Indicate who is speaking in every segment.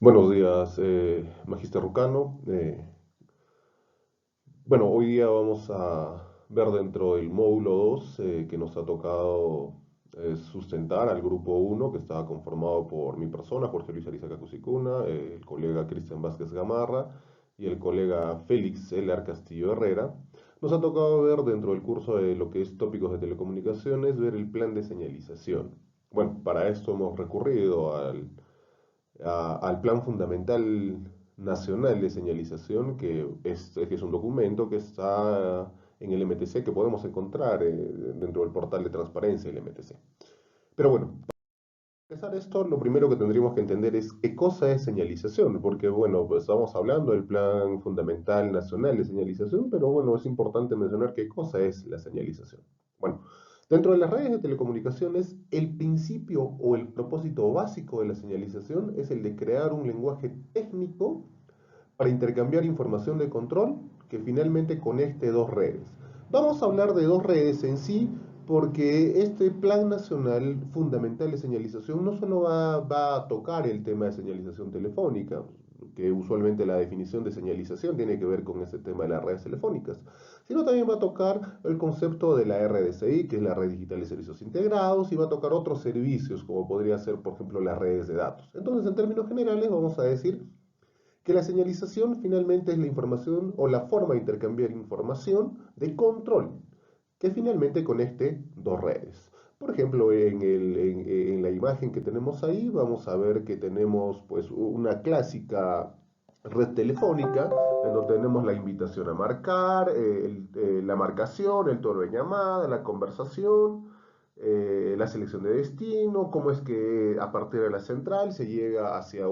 Speaker 1: Buenos días, Magister Rucano. Bueno, hoy día vamos a ver dentro del módulo 2 que nos ha tocado sustentar al grupo uno que estaba conformado por mi persona, Jorge Luis Arizaga Cusiguna, el colega Cristian Vázquez Gamarra y el colega Félix Elar Castillo Herrera. Nos ha tocado ver dentro del curso de lo que es tópicos de telecomunicaciones, ver el plan de señalización. Bueno, para esto hemos recurrido al Plan Fundamental Nacional de Señalización, que es un documento que está en el MTC, que podemos encontrar dentro del portal de transparencia del MTC. Pero bueno, para empezar esto, lo primero que tendríamos que entender es qué cosa es señalización, porque bueno, pues estamos hablando del Plan Fundamental Nacional de Señalización, pero bueno, es importante mencionar qué cosa es la señalización. Bueno, dentro de las redes de telecomunicaciones, el principio o el propósito básico de la señalización es el de crear un lenguaje técnico para intercambiar información de control que finalmente conecte dos redes. Vamos a hablar de dos redes en sí porque este Plan Nacional Fundamental de Señalización no solo va a tocar el tema de señalización telefónica, que usualmente la definición de señalización tiene que ver con ese tema de las redes telefónicas, sino también va a tocar el concepto de la RDCI, que es la Red Digital de Servicios Integrados, y va a tocar otros servicios, como podría ser, por ejemplo, las redes de datos. Entonces, en términos generales, vamos a decir que la señalización finalmente es la información o la forma de intercambiar información de control que finalmente conecte dos redes. Por ejemplo, en la imagen que tenemos ahí vamos a ver que tenemos pues una clásica red telefónica en donde tenemos la invitación a marcar, la marcación, el tono de llamada, la conversación, la selección de destino, cómo es que a partir de la central se llega hacia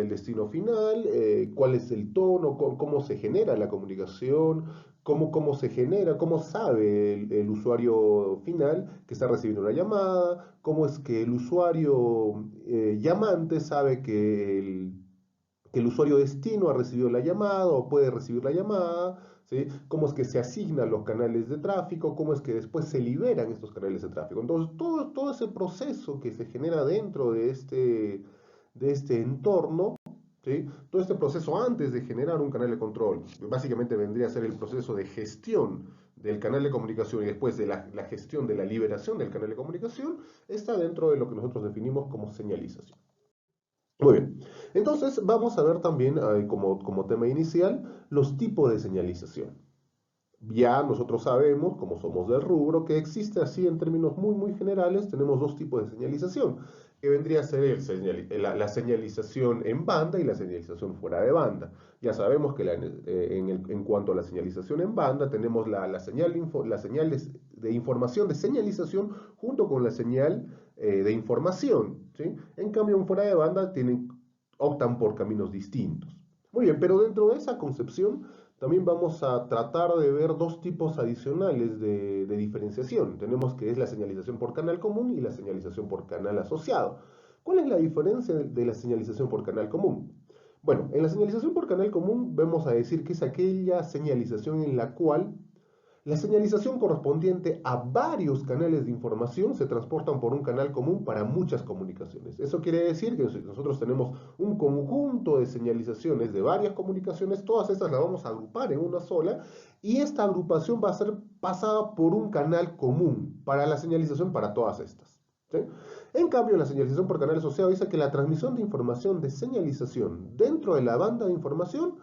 Speaker 1: el destino final, cuál es el tono, cómo se genera la comunicación, cómo se genera, cómo sabe el usuario final que está recibiendo una llamada, cómo es que el usuario llamante sabe que el usuario destino ha recibido la llamada o puede recibir la llamada, ¿sí? Cómo es que se asignan los canales de tráfico, cómo es que después se liberan estos canales de tráfico. Entonces, todo ese proceso que se genera dentro de este entorno, ¿sí? Todo este proceso antes de generar un canal de control, básicamente vendría a ser el proceso de gestión del canal de comunicación y después de la gestión de la liberación del canal de comunicación, está dentro de lo que nosotros definimos como señalización. Muy bien, entonces vamos a ver también como tema inicial los tipos de señalización. Ya nosotros sabemos, como somos del rubro, que existe así en términos muy generales, tenemos dos tipos de señalización, que vendría a ser la señalización en banda y la señalización fuera de banda. Ya sabemos que en cuanto a la señalización en banda, tenemos la señal de información de señalización junto con la señal de información, ¿sí? En cambio, en fuera de banda optan por caminos distintos. Muy bien, pero dentro de esa concepción también vamos a tratar de ver dos tipos adicionales de diferenciación. Tenemos que es la señalización por canal común y la señalización por canal asociado. ¿Cuál es la diferencia de la señalización por canal común? Bueno, en la señalización por canal común vamos a decir que es aquella señalización en la cual la señalización correspondiente a varios canales de información se transportan por un canal común para muchas comunicaciones. Eso quiere decir que si nosotros tenemos un conjunto de señalizaciones de varias comunicaciones, todas estas las vamos a agrupar en una sola y esta agrupación va a ser pasada por un canal común para la señalización para todas estas, ¿sí? En cambio, la señalización por canal asociado dice que la transmisión de información de señalización dentro de la banda de información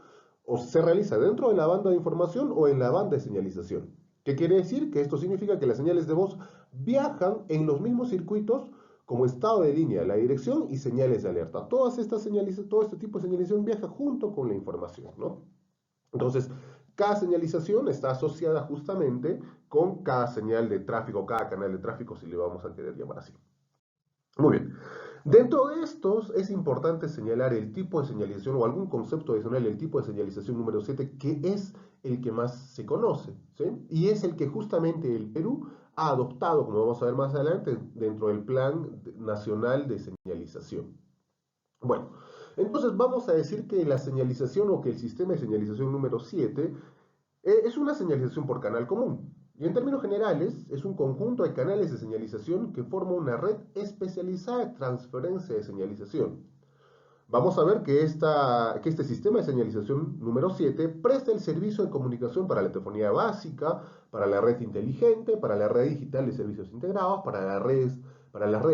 Speaker 1: o se realiza dentro de la banda de información o en la banda de señalización. ¿Qué quiere decir? Que esto significa que las señales de voz viajan en los mismos circuitos como estado de línea, la dirección y señales de alerta. Todas estas señales, todo este tipo de señalización viaja junto con la información, ¿no? Entonces, cada señalización está asociada justamente con cada señal de tráfico, cada canal de tráfico, si le vamos a querer llamar así. Muy bien. Dentro de estos es importante señalar el tipo de señalización o algún concepto adicional, el tipo de señalización número 7 que es el que más se conoce, ¿sí? Y es el que justamente el Perú ha adoptado, como vamos a ver más adelante, dentro del Plan Nacional de Señalización. Bueno, entonces vamos a decir que la señalización o que el sistema de señalización número 7 es una señalización por canal común. Y en términos generales, es un conjunto de canales de señalización que forma una red especializada de transferencia de señalización. Vamos a ver que este sistema de señalización número 7 presta el servicio de comunicación para la telefonía básica, para la red inteligente, para la red digital de servicios integrados, para las redes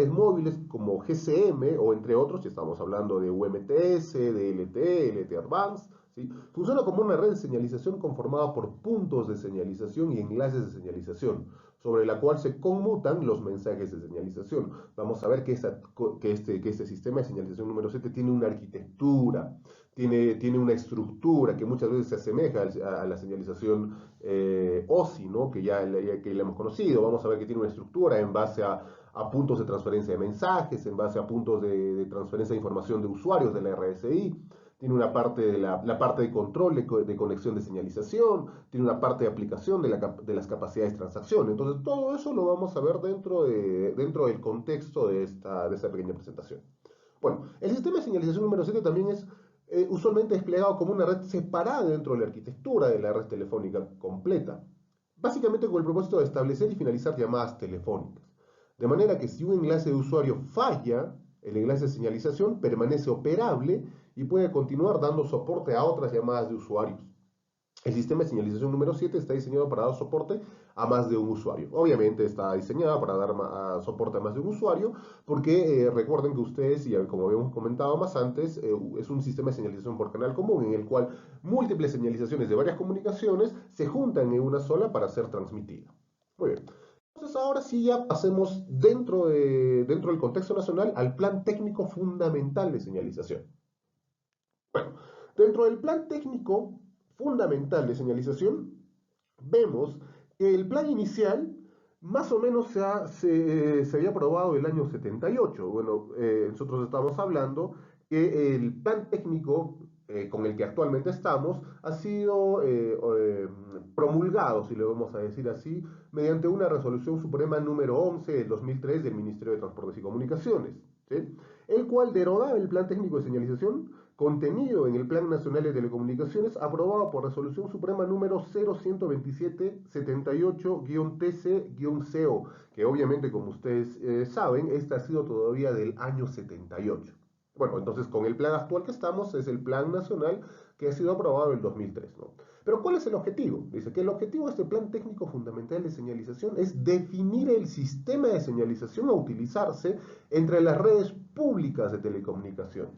Speaker 1: móviles como GSM o entre otros, si estamos hablando de UMTS, de LTE, LTE Advanced, ¿sí? Funciona como una red de señalización conformada por puntos de señalización y enlaces de señalización, sobre la cual se conmutan los mensajes de señalización. Vamos a ver que este sistema de señalización número 7 tiene una arquitectura, tiene una estructura que muchas veces se asemeja a la señalización OSI, ¿no? Que ya hemos conocido. Vamos a ver que tiene una estructura en base a puntos de transferencia de mensajes, en base a puntos de transferencia de información de usuarios de la RSI. Tiene una parte la parte de control de conexión de señalización, tiene una parte de aplicación de las capacidades de transacción. Entonces, todo eso lo vamos a ver dentro del contexto de esta pequeña presentación. Bueno, el sistema de señalización número 7 también es usualmente desplegado como una red separada dentro de la arquitectura de la red telefónica completa, básicamente con el propósito de establecer y finalizar llamadas telefónicas. De manera que si un enlace de usuario falla, el enlace de señalización permanece operable y puede continuar dando soporte a otras llamadas de usuarios. El sistema de señalización número 7 está diseñado para dar soporte a más de un usuario. Obviamente está diseñado para dar soporte a más de un usuario porque recuerden que ustedes, y como habíamos comentado más antes, es un sistema de señalización por canal común en el cual múltiples señalizaciones de varias comunicaciones se juntan en una sola para ser transmitida. Muy bien. Entonces ahora sí ya pasemos dentro del contexto nacional al plan técnico fundamental de señalización. Bueno, dentro del plan técnico fundamental de señalización, vemos que el plan inicial más o menos se había aprobado el año 78. Bueno, nosotros estamos hablando que el plan técnico con el que actualmente estamos ha sido promulgado, si le vamos a decir así, mediante una resolución suprema número 11 del 2003 del Ministerio de Transportes y Comunicaciones, ¿sí? El cual derogaba el plan técnico de señalización contenido en el Plan Nacional de Telecomunicaciones aprobado por Resolución Suprema número 0127-78-TC-CO, que obviamente, como ustedes saben, esta ha sido todavía del año 78. Bueno, entonces con el plan actual que estamos es el Plan Nacional que ha sido aprobado en el 2003, ¿no? Pero ¿cuál es el objetivo? Dice que el objetivo de este Plan Técnico Fundamental de Señalización es definir el sistema de señalización a utilizarse entre las redes públicas de telecomunicaciones,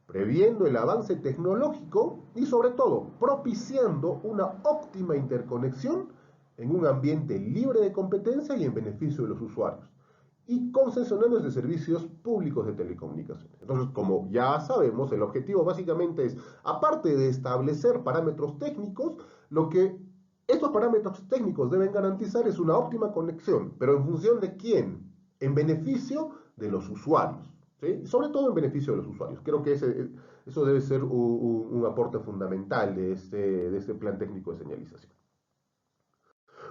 Speaker 1: previendo el avance tecnológico y sobre todo propiciando una óptima interconexión en un ambiente libre de competencia y en beneficio de los usuarios, y concesionarios de servicios públicos de telecomunicaciones. Entonces, como ya sabemos, el objetivo básicamente es, aparte de establecer parámetros técnicos, lo que estos parámetros técnicos deben garantizar es una óptima conexión, pero ¿en función de quién? En beneficio de los usuarios, ¿sí? Sobre todo en beneficio de los usuarios. Creo que eso debe ser un aporte fundamental de este plan técnico de señalización.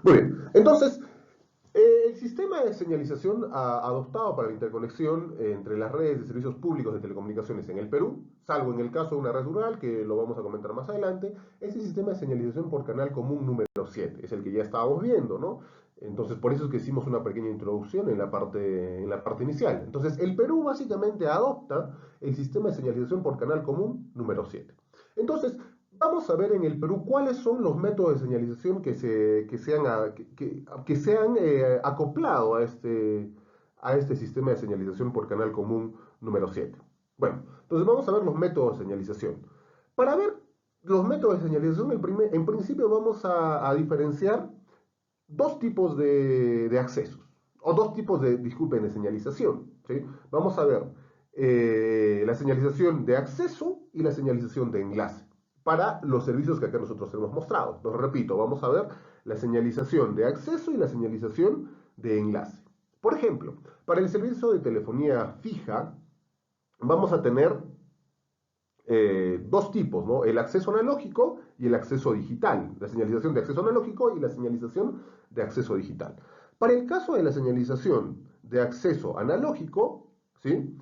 Speaker 1: Muy bien, entonces, el sistema de señalización adoptado para la interconexión entre las redes de servicios públicos de telecomunicaciones en el Perú, salvo en el caso de una red rural, que lo vamos a comentar más adelante, es el sistema de señalización por canal común número 7, es el que ya estábamos viendo, ¿no? Entonces, por eso es que hicimos una pequeña introducción en en la parte inicial. Entonces, el Perú básicamente adopta el sistema de señalización por canal común número 7. Entonces, vamos a ver en el Perú cuáles son los métodos de señalización que se han acoplado a este sistema de señalización por canal común número 7. Bueno, entonces vamos a ver los métodos de señalización. Para ver los métodos de señalización, en principio vamos a diferenciar dos tipos de accesos, o dos tipos disculpen, de señalización, ¿sí? Vamos a ver la señalización de acceso y la señalización de enlace para los servicios que acá nosotros hemos mostrado. Los repito, vamos a ver la señalización de acceso y la señalización de enlace. Por ejemplo, para el servicio de telefonía fija, vamos a tener dos tipos, ¿no? El acceso analógico y el acceso digital. La señalización de acceso analógico y la señalización de acceso digital. Para el caso de la señalización de acceso analógico, ¿sí?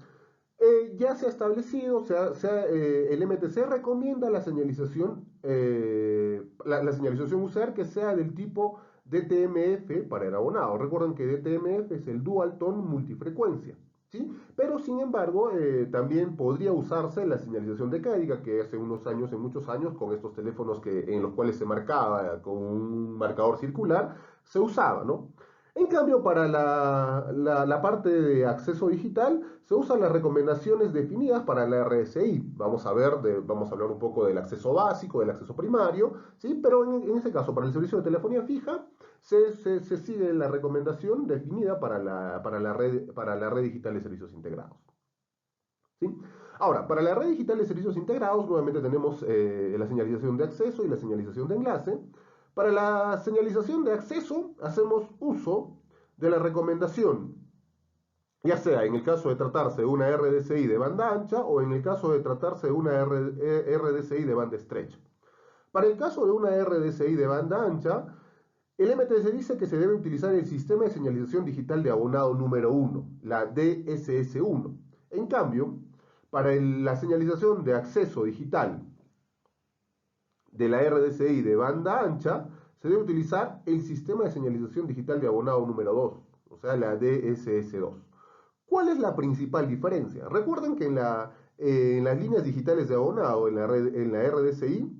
Speaker 1: Ya se ha establecido, el MTC recomienda la señalización, la señalización USAR que sea del tipo DTMF para el abonado. Recuerden que DTMF es el Dual Tone Multifrecuencia, ¿sí? Pero sin embargo, también podría usarse la señalización decádica, que hace unos años, en muchos años, con estos teléfonos en los cuales se marcaba con un marcador circular, se usaba, ¿no? En cambio, para la parte de acceso digital, se usan las recomendaciones definidas para la RSI. Vamos a hablar un poco del acceso básico, del acceso primario, ¿sí? Pero en ese caso, para el servicio de telefonía fija, se sigue la recomendación definida para la red digital de servicios integrados. ¿Sí? Ahora, para la red digital de servicios integrados, nuevamente tenemos la señalización de acceso y la señalización de enlace. Para la señalización de acceso, hacemos uso de la recomendación, ya sea en el caso de tratarse de una RDCI de banda ancha o en el caso de tratarse de una RDCI de banda estrecha. Para el caso de una RDCI de banda ancha, el MTC dice que se debe utilizar el sistema de señalización digital de abonado número 1, la DSS1. En cambio, para la señalización de acceso digital de la RDCI de banda ancha, se debe utilizar el sistema de señalización digital de abonado número 2, o sea, la DSS2. ¿Cuál es la principal diferencia? Recuerden que en las líneas digitales de abonado, en la RDCI,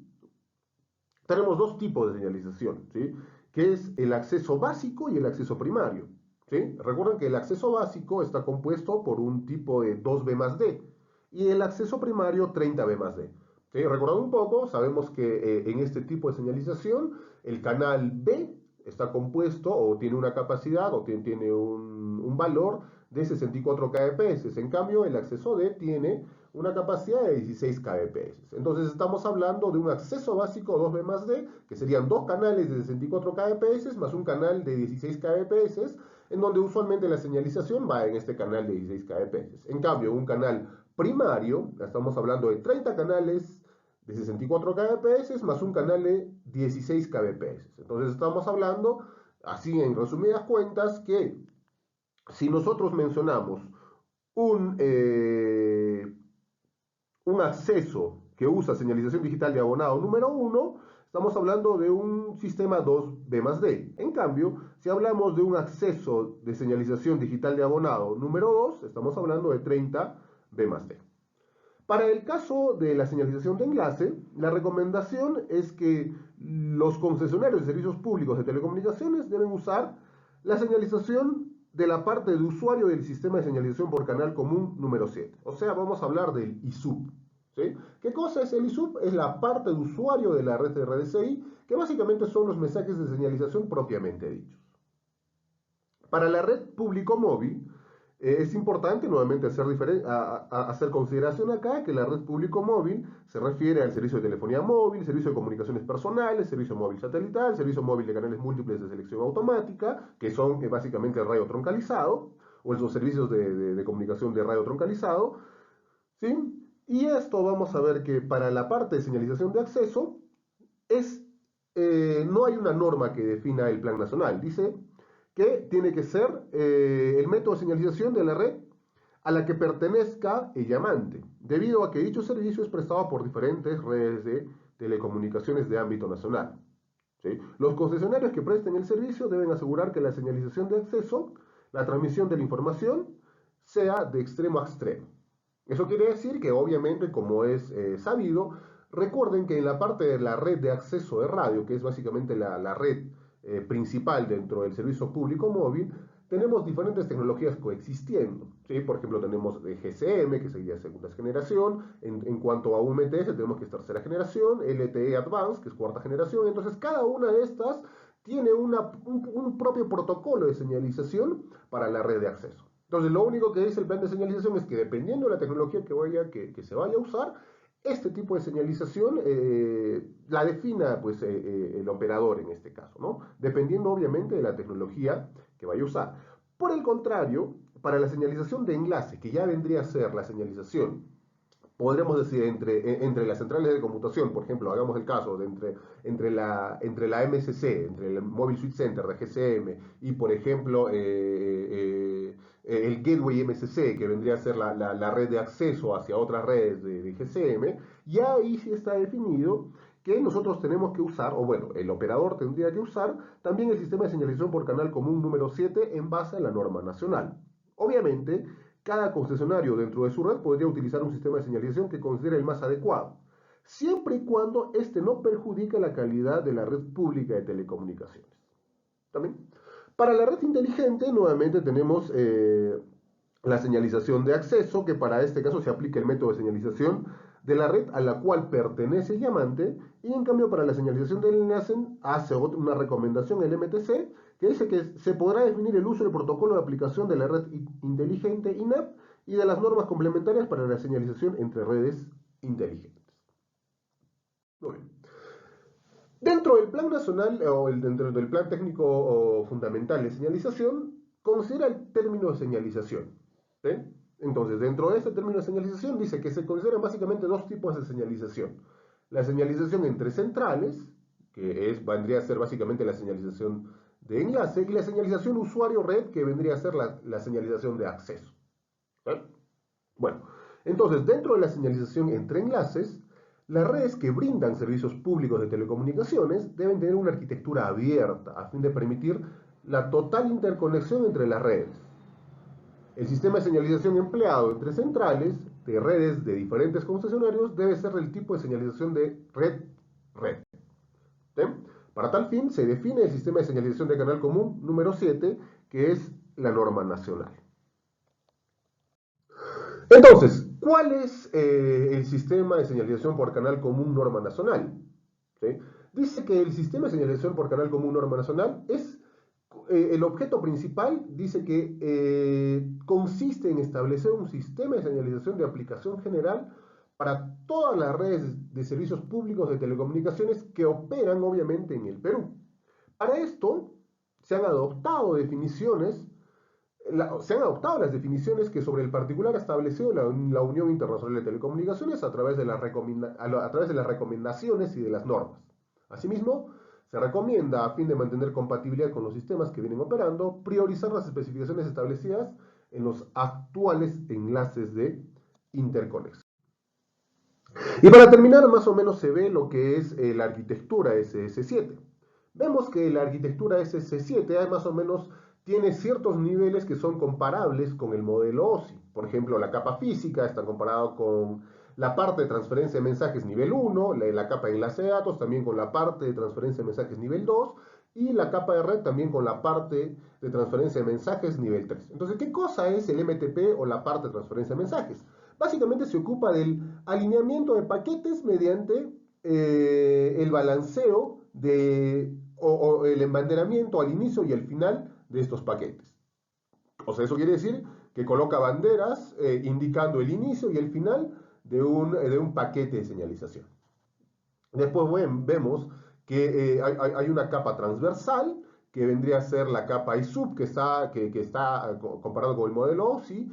Speaker 1: tenemos dos tipos de señalización, ¿sí? Que es el acceso básico y el acceso primario. ¿Sí? Recuerden que el acceso básico está compuesto por un tipo de 2B más D y el acceso primario 30B más D. ¿Sí? Recordando un poco, sabemos que en este tipo de señalización el canal B está compuesto o tiene una capacidad o tiene un valor de 64 kbps. En cambio, el acceso D tiene una capacidad de 16 kbps. Entonces estamos hablando de un acceso básico 2B más D, que serían dos canales de 64 kbps más un canal de 16 kbps, en donde usualmente la señalización va en este canal de 16 kbps. En cambio, un canal primario, estamos hablando de 30 canales de 64 kbps más un canal de 16 kbps. Entonces estamos hablando, así en resumidas cuentas, que si nosotros mencionamos un, eh, un acceso que usa señalización digital de abonado número 1, estamos hablando de un sistema 2B más D. En cambio, si hablamos de un acceso de señalización digital de abonado número 2, estamos hablando de 30B más D. Para el caso de la señalización de enlace, la recomendación es que los concesionarios de servicios públicos de telecomunicaciones deben usar la señalización de la parte de usuario del sistema de señalización por canal común número 7. O sea, vamos a hablar del ISUP. ¿Sí? ¿Qué cosa es el ISUP? Es la parte de usuario de la red de RDCI, que básicamente son los mensajes de señalización propiamente dichos. Para la red público móvil, es importante nuevamente hacer consideración acá que la red público móvil se refiere al servicio de telefonía móvil, servicio de comunicaciones personales, servicio móvil satelital, servicio móvil de canales múltiples de selección automática, que son básicamente el radio troncalizado, o esos servicios de comunicación de radio troncalizado, ¿sí? Y esto vamos a ver que para la parte de señalización de acceso no hay una norma que defina el plan nacional. Dice que tiene que ser el método de señalización de la red a la que pertenezca el llamante, debido a que dicho servicio es prestado por diferentes redes de telecomunicaciones de ámbito nacional. ¿Sí? Los concesionarios que presten el servicio deben asegurar que la señalización de acceso, la transmisión de la información, sea de extremo a extremo. Eso quiere decir que obviamente, como es sabido, recuerden que en la parte de la red de acceso de radio, que es básicamente la red principal dentro del servicio público móvil, tenemos diferentes tecnologías coexistiendo. ¿Sí? Por ejemplo, tenemos GSM, que sería segunda generación. En cuanto a UMTS, tenemos que es tercera generación. LTE Advanced, que es cuarta generación. Entonces, cada una de estas tiene un propio protocolo de señalización para la red de acceso. Entonces, lo único que dice el plan de señalización es que dependiendo de la tecnología que se vaya a usar, este tipo de señalización la defina pues, el operador en este caso, ¿no? Dependiendo obviamente de la tecnología que vaya a usar. Por el contrario, para la señalización de enlace, que ya vendría a ser la señalización, podremos decir, entre las centrales de conmutación, por ejemplo, hagamos el caso de entre la MSC, entre el Mobile Switch Center de GSM y, por ejemplo, el Gateway MSC, que vendría a ser la red de acceso hacia otras redes de GSM, ya ahí sí está definido que nosotros tenemos que usar, o bueno, el operador tendría que usar también el sistema de señalización por canal común número 7 en base a la norma nacional. Obviamente,
Speaker 2: cada concesionario dentro de su red podría utilizar un sistema de señalización que considere el más adecuado, siempre y cuando este no perjudique la calidad de la red pública de telecomunicaciones. ¿También? Para la red inteligente, nuevamente tenemos la señalización de acceso, que para este caso se aplica el método de señalización de la red a la cual pertenece el llamante, y en cambio para la señalización del enlace hace una recomendación el MTC, que dice que se podrá definir el uso del protocolo de aplicación de la red inteligente INAP y de las normas complementarias para la señalización entre redes inteligentes. Muy bien. Dentro del plan nacional dentro del plan técnico fundamental de señalización, considera el término de señalización. ¿Sí? Entonces, dentro de este término de señalización dice que se consideran básicamente dos tipos de señalización. La señalización entre centrales, que vendría a ser básicamente la señalización de enlace, y la señalización usuario-red, que vendría a ser la señalización de acceso. ¿Sí? Bueno, entonces, dentro de la señalización entre enlaces, las redes que brindan servicios públicos de telecomunicaciones deben tener una arquitectura abierta a fin de permitir la total interconexión entre las redes. El sistema de señalización empleado entre centrales de redes de diferentes concesionarios debe ser del tipo de señalización de red-red. ¿Sí? Para tal fin, se define el sistema de señalización de canal común número 7, que es la norma nacional. Entonces, ¿cuál es el sistema de señalización por canal común norma nacional? ¿Sí? Dice que el sistema de señalización por canal común norma nacional es el objeto principal, dice que consiste en establecer un sistema de señalización de aplicación general para todas las redes de servicios públicos de telecomunicaciones que operan obviamente en el Perú. Para esto se han adoptado las definiciones que sobre el particular ha establecido la Unión Internacional de Telecomunicaciones a través de las recomendaciones y de las normas. Asimismo, se recomienda, a fin de mantener compatibilidad con los sistemas que vienen operando, priorizar las especificaciones establecidas en los actuales enlaces de interconexión. Y para terminar, más o menos se ve lo que es la arquitectura SS7. Vemos que la arquitectura SS7 más o menos tiene ciertos niveles que son comparables con el modelo OSI. Por ejemplo, la capa física está comparado con la parte de transferencia de mensajes nivel 1, la capa de enlace de datos también con la parte de transferencia de mensajes nivel 2, y la capa de red también con la parte de transferencia de mensajes nivel 3. Entonces, ¿qué cosa es el MTP o la parte de transferencia de mensajes? Básicamente se ocupa del alineamiento de paquetes mediante el balanceo o el embanderamiento al inicio y al final de estos paquetes. O sea, eso quiere decir que coloca banderas indicando el inicio y el final de un paquete de señalización. Después vemos que hay una capa transversal que vendría a ser la capa ISUB, que está comparado con el modelo OSI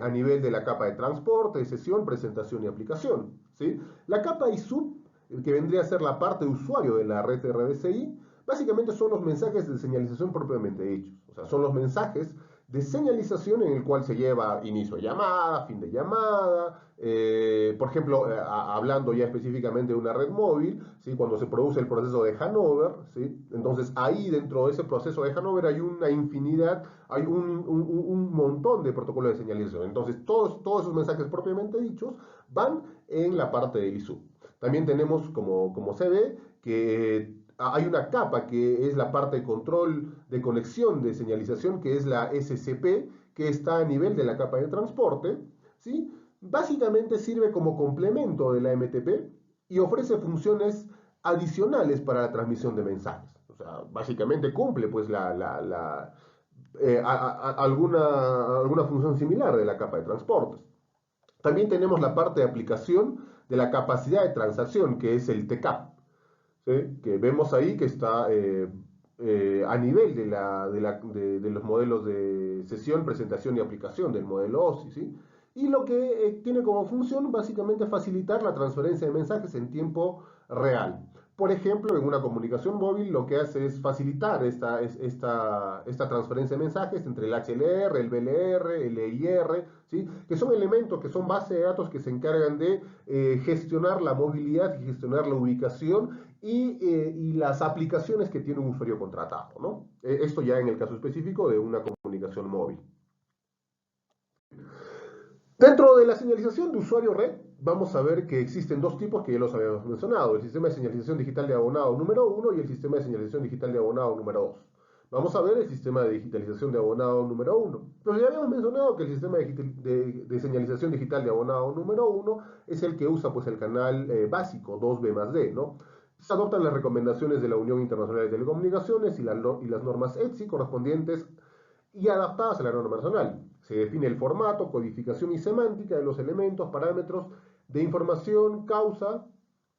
Speaker 2: a nivel de la capa de transporte, sesión, presentación y aplicación. ¿Sí? La capa ISUB, que vendría a ser la parte de usuario de la red RDCI, básicamente son los mensajes de señalización propiamente dichos. O sea, son los mensajes de señalización en el cual se lleva inicio de llamada, fin de llamada, por ejemplo, hablando ya específicamente de una red móvil, ¿sí? Cuando se produce el proceso de handover, ¿sí? Entonces ahí dentro de ese proceso de handover hay una infinidad, hay un montón de protocolos de señalización. Entonces todos esos mensajes propiamente dichos van en la parte del ISU. También tenemos, como se ve, que hay una capa que es la parte de control de conexión de señalización, que es la SCP, que está a nivel de la capa de transporte, ¿sí? Básicamente sirve como complemento de la MTP y ofrece funciones adicionales para la transmisión de mensajes. O sea, básicamente cumple pues alguna función similar de la capa de transportes. También tenemos la parte de aplicación de la capacidad de transacción, que es el TCAP. ¿Sí? Que vemos ahí que está a nivel de los modelos de sesión, presentación y aplicación del modelo OSI, ¿sí? Y lo que tiene como función básicamente facilitar la transferencia de mensajes en tiempo real. Por ejemplo, en una comunicación móvil lo que hace es facilitar esta transferencia de mensajes entre el HLR, el BLR, el EIR, ¿sí? Que son elementos, que son bases de datos que se encargan de gestionar la movilidad y gestionar la ubicación y las aplicaciones que tiene un usuario contratado, ¿no? Esto ya en el caso específico de una comunicación móvil. Dentro de la señalización de usuario red, vamos a ver que existen dos tipos que ya los habíamos mencionado, el sistema de señalización digital de abonado número uno y el sistema de señalización digital de abonado número 2. Vamos a ver el sistema de digitalización de abonado número uno. Entonces ya habíamos mencionado que el sistema de señalización digital de abonado número uno es el que usa pues, el canal básico 2B más D, ¿no? Se adoptan las recomendaciones de la Unión Internacional de Telecomunicaciones y las normas ETSI correspondientes y adaptadas a la norma nacional. Se define el formato, codificación y semántica de los elementos, parámetros de información, causa,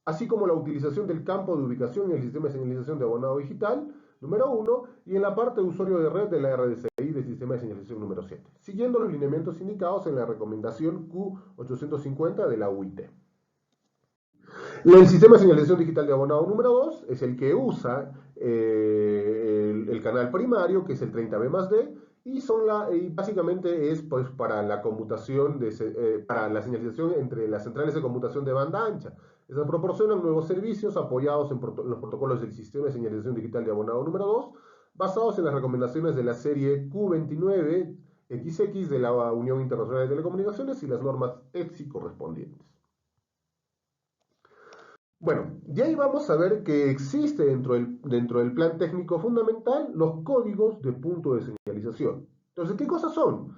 Speaker 2: así como la utilización del campo de ubicación en el sistema de señalización de abonado digital, número 1, y en la parte de usuario de red de la RDCI del sistema de señalización número 7, siguiendo los lineamientos indicados en la recomendación Q850 de la UIT. El sistema de señalización digital de abonado número 2 es el que usa el canal primario, que es el 30B más D, y básicamente es pues, para la conmutación, para la señalización entre las centrales de conmutación de banda ancha. Estas proporcionan nuevos servicios apoyados en los protocolos del sistema de señalización digital de abonado número 2, basados en las recomendaciones de la serie Q29XX de la Unión Internacional de Telecomunicaciones y las normas ETSI correspondientes. Bueno, y ahí vamos a ver que existe dentro del plan técnico fundamental los códigos de punto de señalización. Entonces, ¿qué cosas son?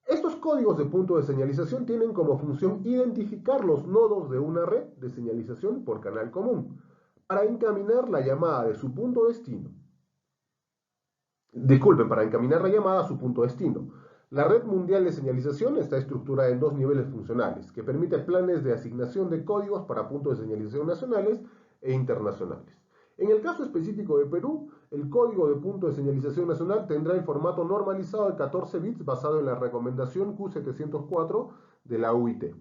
Speaker 2: Estos códigos de punto de señalización tienen como función identificar los nodos de una red de señalización por canal común para encaminar la llamada de su punto destino. Disculpen, para encaminar la llamada a su punto destino. La red mundial de señalización está estructurada en dos niveles funcionales, que permite planes de asignación de códigos para puntos de señalización nacionales e internacionales. En el caso específico de Perú, el código de punto de señalización nacional tendrá el formato normalizado de 14 bits basado en la recomendación Q704 de la UIT.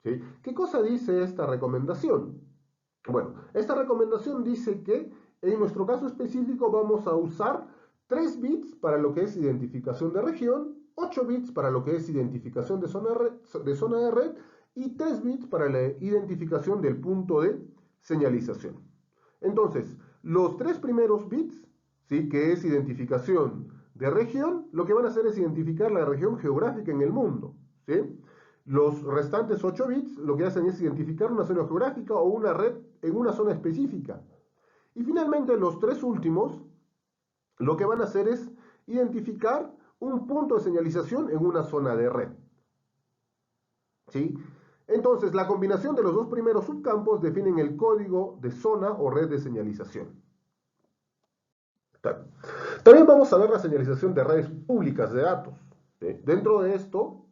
Speaker 2: ¿Sí? ¿Qué cosa dice esta recomendación? Bueno, esta recomendación dice que en nuestro caso específico vamos a usar 3 bits para lo que es identificación de región, 8 bits para lo que es identificación de zona de red y 3 bits para la identificación del punto de señalización. Entonces, los 3 primeros bits, ¿sí? Que es identificación de región, lo que van a hacer es identificar la región geográfica en el mundo, ¿sí? Los restantes 8 bits lo que hacen es identificar una zona geográfica o una red en una zona específica. Y finalmente los 3 últimos lo que van a hacer es identificar un punto de señalización en una zona de red. ¿Sí? Entonces, la combinación de los dos primeros subcampos definen el código de zona o red de señalización. También vamos a ver la señalización de redes públicas de datos. ¿Sí? Dentro de esto,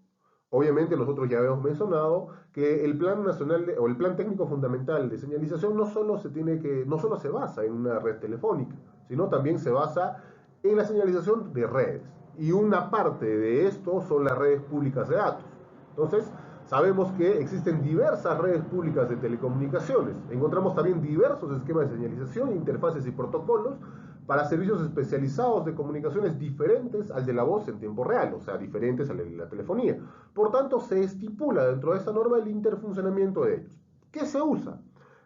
Speaker 2: obviamente nosotros ya habíamos mencionado que el plan nacional o el plan técnico fundamental de señalización no solo se basa en una red telefónica, sino también se basa en la señalización de redes. Y una parte de esto son las redes públicas de datos. Entonces, sabemos que existen diversas redes públicas de telecomunicaciones. Encontramos también diversos esquemas de señalización, interfaces y protocolos para servicios especializados de comunicaciones diferentes al de la voz en tiempo real, o sea, diferentes al de la telefonía. Por tanto, se estipula dentro de esta norma el interfuncionamiento de ellos. ¿Qué se usa?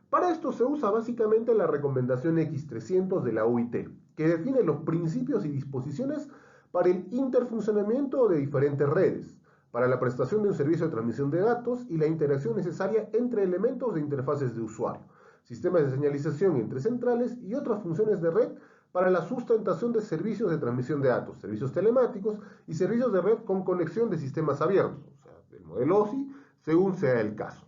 Speaker 2: Para esto se usa básicamente la recomendación X300 de la UIT, que define los principios y disposiciones para el interfuncionamiento de diferentes redes, para la prestación de un servicio de transmisión de datos y la interacción necesaria entre elementos de interfaces de usuario, sistemas de señalización entre centrales y otras funciones de red para la sustentación de servicios de transmisión de datos, servicios telemáticos y servicios de red con conexión de sistemas abiertos, o sea, del modelo OSI, según sea el caso.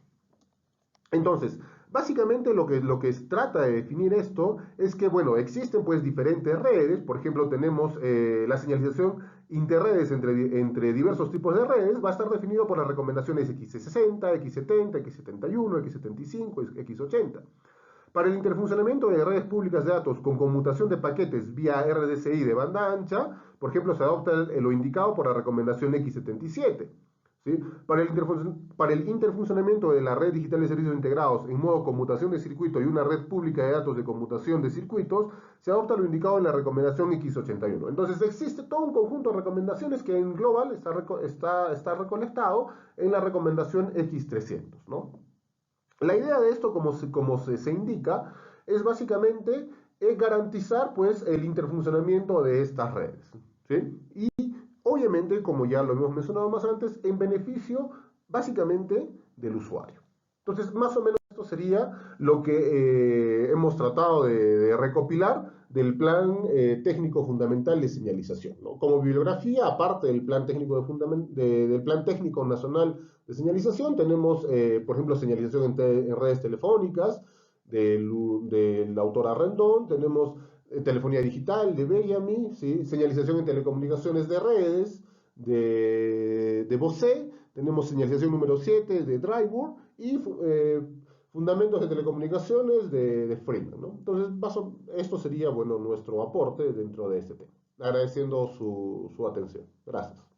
Speaker 2: Entonces, básicamente lo que trata de definir esto es que, bueno, existen pues diferentes redes, por ejemplo, tenemos la señalización interredes entre diversos tipos de redes, va a estar definido por las recomendaciones X60, X70, X71, X75, X80. Para el interfuncionamiento de redes públicas de datos con conmutación de paquetes vía RDCI de banda ancha, por ejemplo, se adopta lo indicado por la recomendación X77. ¿Sí? Para el interfuncionamiento de la red digital de servicios integrados en modo conmutación de circuito y una red pública de datos de conmutación de circuitos, se adopta lo indicado en la recomendación X81. Entonces existe todo un conjunto de recomendaciones que en global está recolectado en la recomendación X300, ¿no? La idea de esto, como se indica, es básicamente garantizar pues, el interfuncionamiento de estas redes. ¿Sí? Y obviamente obviamente, como ya lo hemos mencionado más antes, en beneficio básicamente del usuario. Entonces, más o menos esto sería lo que hemos tratado de recopilar del plan técnico fundamental de señalización, ¿no? Como bibliografía, aparte del plan técnico, del plan técnico nacional de señalización, tenemos, por ejemplo, señalización en redes telefónicas del autor Arrendón, tenemos telefonía digital de Bellamy, ¿sí? Señalización en telecomunicaciones de redes de Bose, tenemos señalización número 7 de Driver y fundamentos de telecomunicaciones de Freeman, ¿no? Entonces, esto sería, bueno, nuestro aporte dentro de este tema. Agradeciendo su atención. Gracias.